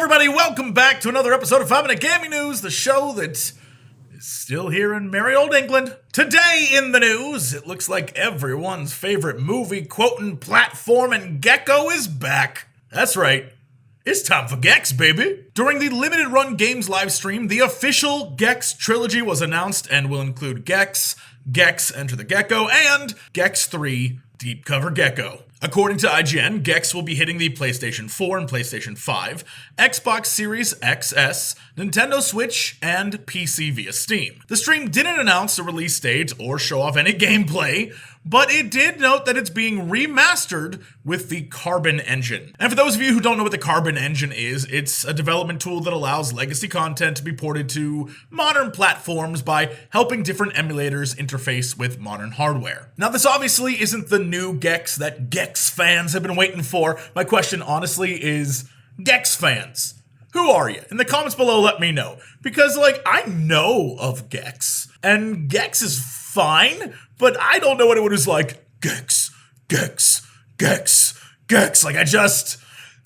everybody, welcome back to another episode of 5 Minute Gaming News, the show that is still here in merry old England. Today in the news, it looks like everyone's favorite movie quoting platform and gecko is back. That's right, it's time for Gex, baby. During the limited run games live stream, the official Gex trilogy was announced and will include Gex, Gex Enter the Gecko, and Gex 3 Deep Cover Gecko. According to IGN, Gex will be hitting the PlayStation 4 and PlayStation 5, Xbox Series XS, Nintendo Switch, and PC via Steam. The stream didn't announce a release date or show off any gameplay, but it did note that it's being remastered with the Carbon engine. And for those of you who don't know what the Carbon engine is, it's a development tool that allows legacy content to be ported to modern platforms by helping different emulators interface with modern hardware. Now, this obviously isn't the new Gex that Gex fans have been waiting for. My question, honestly, is Gex fans, who are you? In the comments below, let me know. Because, I know of Gex, and Gex is fine, but I don't know anyone who's like, Gex, Gex, Gex, Gex.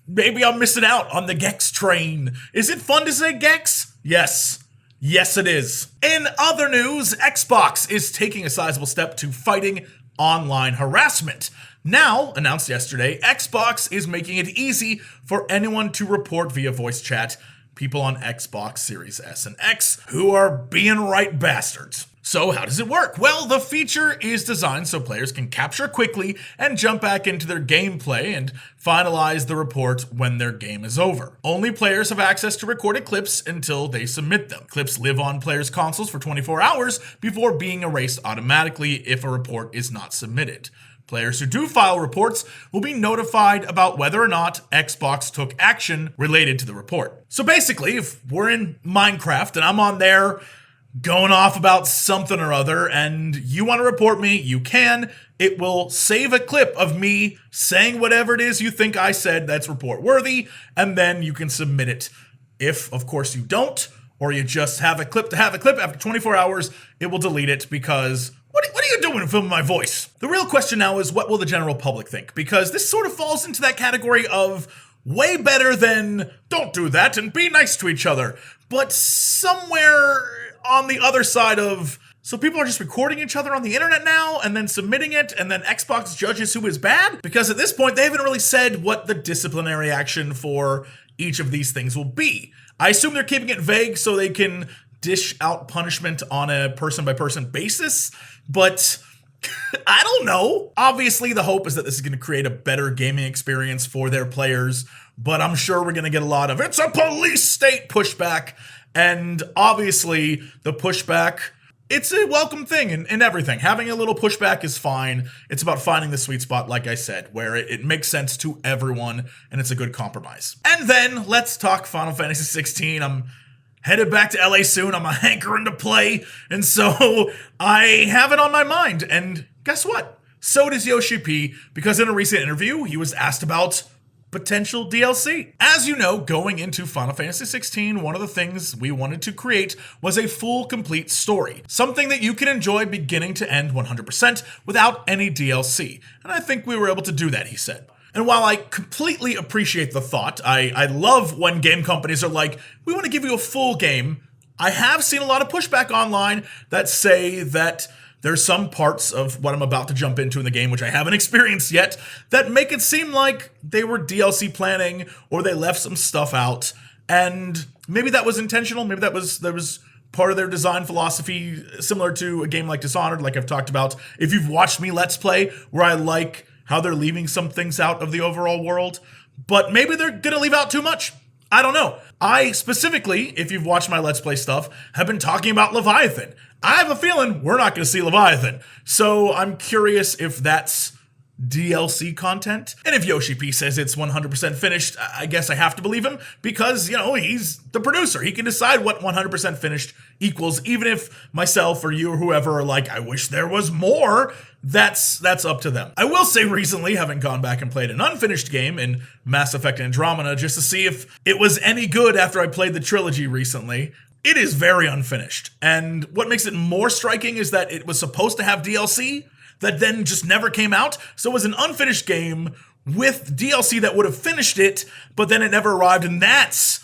Maybe I'm missing out on the Gex train. Is it fun to say Gex? Yes. Yes, it is. In other news, Xbox is taking a sizable step to fighting online harassment. Now, announced yesterday, Xbox is making it easy for anyone to report via voice chat people on Xbox Series S and X who are being right bastards. So how does it work? Well, the feature is designed so players can capture quickly and jump back into their gameplay and finalize the report when their game is over. Only players have access to recorded clips until they submit them. Clips live on players' consoles for 24 hours before being erased automatically if a report is not submitted. Players who do file reports will be notified about whether or not Xbox took action related to the report. So basically, if we're in Minecraft and I'm on there going off about something or other and you want to report me, you can. It will save a clip of me saying whatever it is you think I said that's report worthy, and then you can submit it. If, of course, you don't, or you just have a clip to have a clip, after 24 hours, it will delete it because what are you doing filming my voice? The real question now is, what will the general public think? Because this sort of falls into that category of way better than don't do that and be nice to each other. But somewhere on the other side of, so people are just recording each other on the internet now and then submitting it, and then Xbox judges who is bad? Because at this point, they haven't really said what the disciplinary action for each of these things will be. I assume they're keeping it vague so they can dish out punishment on a person-by-person basis, but I don't know. Obviously, the hope is that this is going to create a better gaming experience for their players, but I'm sure we're going to get a lot of, it's a police state pushback, and obviously, the pushback, it's a welcome thing in everything. Having a little pushback is fine. It's about finding the sweet spot, like I said, where it makes sense to everyone, and it's a good compromise. And then, let's talk Final Fantasy XVI. I'm headed back to LA soon. I'm a hankering to play, and so I have it on my mind. And guess what? So does Yoshi P, because in a recent interview, he was asked about potential DLC. As you know, going into Final Fantasy XVI, one of the things we wanted to create was a full, complete story. Something that you can enjoy beginning to end 100% without any DLC. And I think we were able to do that, he said. And while I completely appreciate the thought, I love when game companies are like, we want to give you a full game. I have seen a lot of pushback online that say that there's some parts of what I'm about to jump into in the game, which I haven't experienced yet, that make it seem like they were DLC planning or they left some stuff out. And maybe that was intentional. Maybe that was part of their design philosophy, similar to a game like Dishonored, like I've talked about. If you've watched me Let's Play, where I like how they're leaving some things out of the overall world, but maybe they're gonna leave out too much. I don't know. I specifically, if you've watched my Let's Play stuff, have been talking about Leviathan. I have a feeling we're not going to see Leviathan. So I'm curious if that's DLC content. And if Yoshi P says it's 100% finished, I guess I have to believe him because, he's the producer. He can decide what 100% finished equals, even if myself or you or whoever are like, I wish there was more. That's up to them. I will say recently, having gone back and played an unfinished game in Mass Effect Andromeda just to see if it was any good after I played the trilogy recently, it is very unfinished. And what makes it more striking is that it was supposed to have DLC that then just never came out. So it was an unfinished game with DLC that would have finished it, but then it never arrived. And that's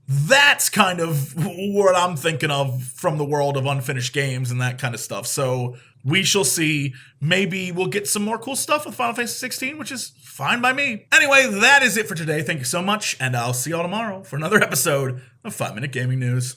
That's kind of what I'm thinking of from the world of unfinished games and that kind of stuff. So we shall see. Maybe we'll get some more cool stuff with Final Fantasy 16, which is fine by me. Anyway, that is it for today. Thank you so much, and I'll see y'all tomorrow for another episode of 5 Minute Gaming News.